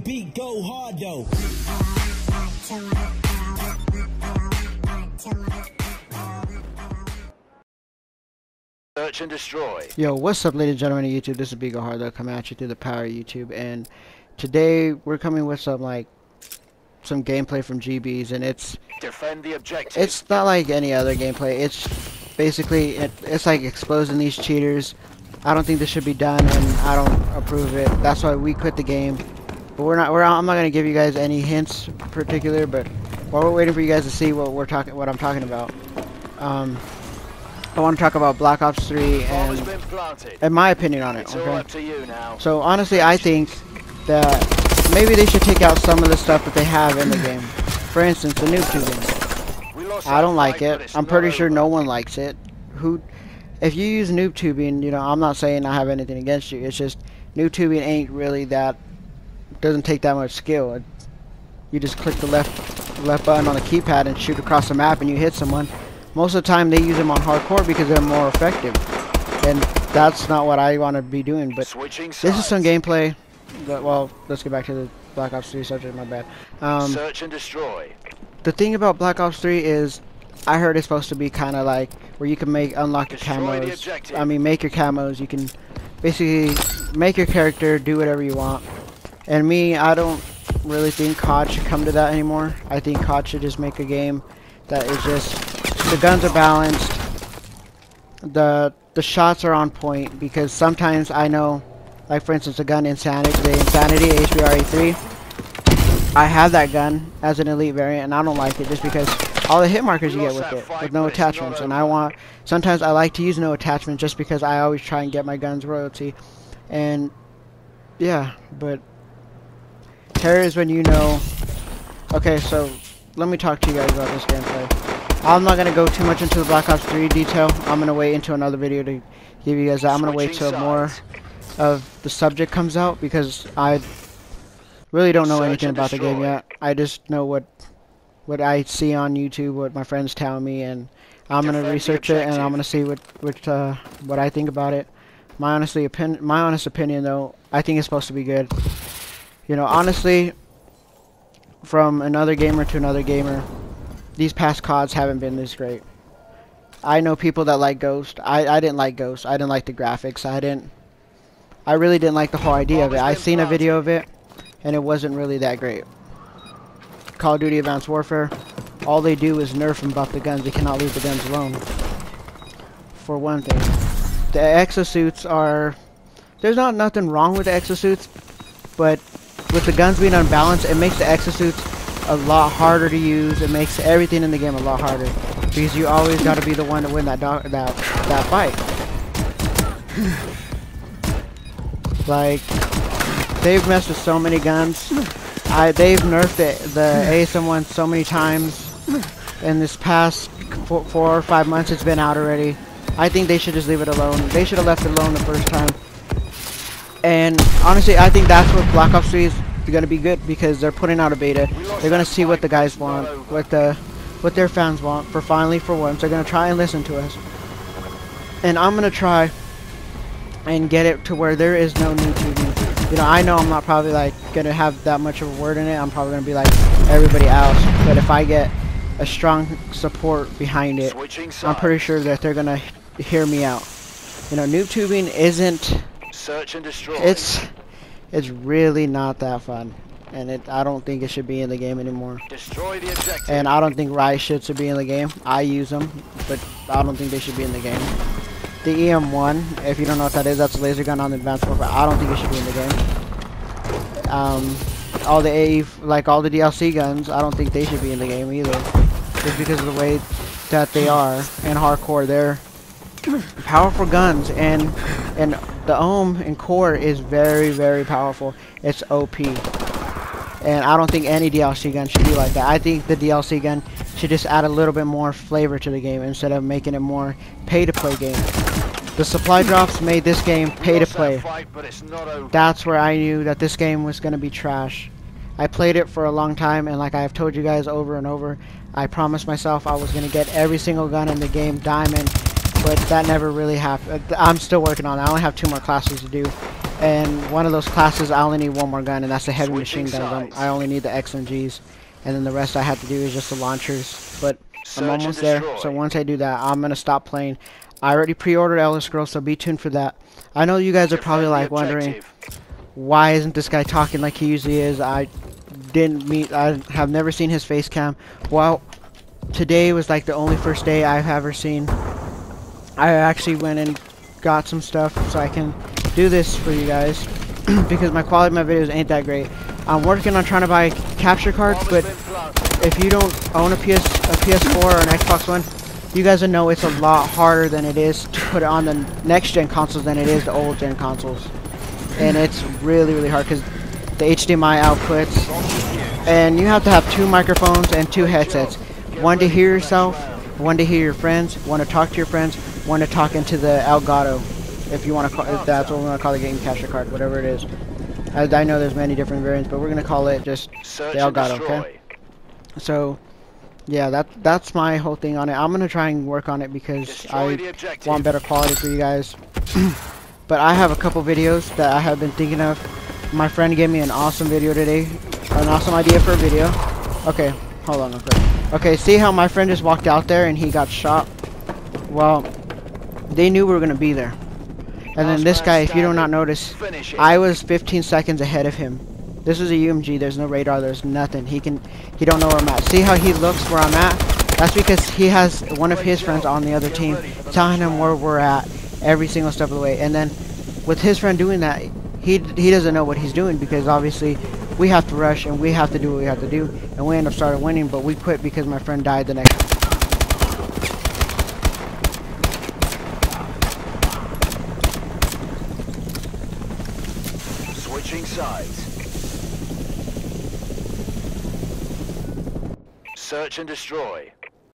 beat go hard though. Search and destroy. Yo, what's up, ladies and gentlemen of YouTube? This is Beagle Hard coming at you through the power of YouTube, and today we're coming with some gameplay from GBs, and Defend the objective. it's not like any other gameplay. It's basically it's like exposing these cheaters. I don't think this should be done, and I don't approve it. That's why we quit the game. But I'm not gonna give you guys any hints in particular. But while we're waiting for you guys to see what I'm talking about, I want to talk about Black Ops 3 and my opinion on it. It's all up to you now. So honestly, I think that maybe they should take out some of the stuff that they have in the game. For instance, the noob tubing. I don't like it. I'm pretty sure no one likes it. If you use noob tubing, you know, I'm not saying I have anything against you. It's just noob tubing ain't really that. Doesn't take that much skill. You just click the left button on the keypad and shoot across the map, and you hit someone. Most of the time, they use them on hardcore because they're more effective, and that's not what I want to be doing. But this is some gameplay. Well, let's get back to the Black Ops 3 subject. My bad. Search and destroy. The thing about Black Ops 3 is, I heard it's supposed to be kind of like where you can unlock your camos. I mean, make your camos. You can basically make your character do whatever you want. And me, I don't really think COD should come to that anymore. I think COD should just make a game that is just the guns are balanced, the shots are on point, because sometimes I know, like for instance, the Insanity HBR-E3. I have that gun as an elite variant, and I don't like it just because all the hit markers you get with it, with no attachments. And sometimes I like to use no attachment just because I always try and get my guns royalty. And yeah, but here is when you know. Okay, so let me talk to you guys about this gameplay. I'm not going to go too much into the Black Ops 3 detail. I'm going to wait into another video to give you guys that. I'm going to wait till more of the subject comes out, because I really don't know anything about the game yet. I just know what I see on YouTube, what my friends tell me, and I'm going to research it, and I'm going to see what I think about it. My honest opinion, though, I think it's supposed to be good. You know, honestly, from another gamer to another gamer, these past CODs haven't been this great. I know people that like Ghost. I didn't like Ghost. I didn't like the graphics. I really didn't like the whole idea of it. I seen a video of it, and it wasn't really that great. Call of Duty Advanced Warfare, all they do is nerf and buff the guns. They cannot leave the guns alone. For one thing, the exosuits are... There's nothing wrong with the exosuits, but with the guns being unbalanced, it makes the exosuits a lot harder to use. It makes everything in the game a lot harder, because you always got to be the one to win that fight. Like, they've messed with so many guns. They've nerfed the ASM1 so many times in this past 4 or 5 months. It's been out already. I think they should just leave it alone. They should have left it alone the first time. And honestly, I think that's what Black Ops 3 is going to be good, because they're putting out a beta. They're going to see what the guys want, what their fans want. For once, they're going to try and listen to us. And I'm going to try and get it to where there is no new TV. You know, I know I'm not probably like going to have that much of a word in it. I'm probably going to be like everybody else. But if I get a strong support behind it, I'm pretty sure that they're going to hear me out. You know, noob tubing isn't... Search and destroy. It's really not that fun, and I don't think it should be in the game anymore. Destroy the objective. And I don't think riot shit should be in the game. I use them, but I don't think they should be in the game. The EM1, if you don't know what that is, that's a laser gun on the Advanced Warfare. I don't think it should be in the game. All the all the DLC guns, I don't think they should be in the game either, just because of the way that they are in hardcore. They're powerful guns, and the ohm and core is very, very powerful. It's OP, and I don't think any DLC gun should be like that. I think the DLC gun should just add a little bit more flavor to the game instead of making it more pay-to-play game. The supply drops made this game pay-to-play. That's where I knew that this game was going to be trash. I played it for a long time, and like I have told you guys over and over, I promised myself I was going to get every single gun in the game diamond, but that never really happened. I'm still working on it. I only have 2 more classes to do, And one of those classes, I only need one more gun, and that's the heavy Switching machine gun. sides. I only need the XMGs, and then the rest I have to do is just the launchers. But I'm Search and almost there, destroy. so once I do that, I'm gonna stop playing. I already pre-ordered Elder Scrolls, so be tuned for that. I know you guys are probably Defend the like wondering, objective. why isn't this guy talking like he usually is? I have never seen his face cam. Well, today was like the only first day I've ever seen. I actually went and got some stuff so I can do this for you guys because my quality of my videos ain't that great. I'm working on trying to buy capture cards, Bomb but has been planted. if you don't own a PS4 or an Xbox One, you guys will know it's a lot harder than it is to put it on the next gen consoles than it is the old gen consoles. And it's really hard because the HDMI outputs, and you have to have 2 microphones and 2 headsets. One to hear yourself, one to hear your friends, one to talk to your friends, one to talk into the Elgato, if you want to call, if that's what we want to call the game capture card, whatever it is. I know there's many different variants, but we're gonna call it just Search the and Elgato, destroy. okay? So, yeah, that's my whole thing on it. I'm gonna try and work on it because Destroy the I objective. want better quality for you guys. But I have a couple videos that I have been thinking of. My friend gave me an awesome video today, an awesome idea for a video. Okay, hold on real quick. Okay, see how my friend just walked out there and he got shot? Well, they knew we were gonna be there. And then this guy, if you do not notice, Finish it. I was 15 seconds ahead of him. This is a UMG. There's no radar. There's nothing. He don't know where I'm at. See how he looks where I'm at? That's because he has one of his friends on the other team telling him where we're at every single step of the way. And then with his friend doing that, he doesn't know what he's doing because obviously we have to rush and we have to do what we have to do. And we end up starting winning, but we quit because my friend died the next. Switching sides. Search and destroy.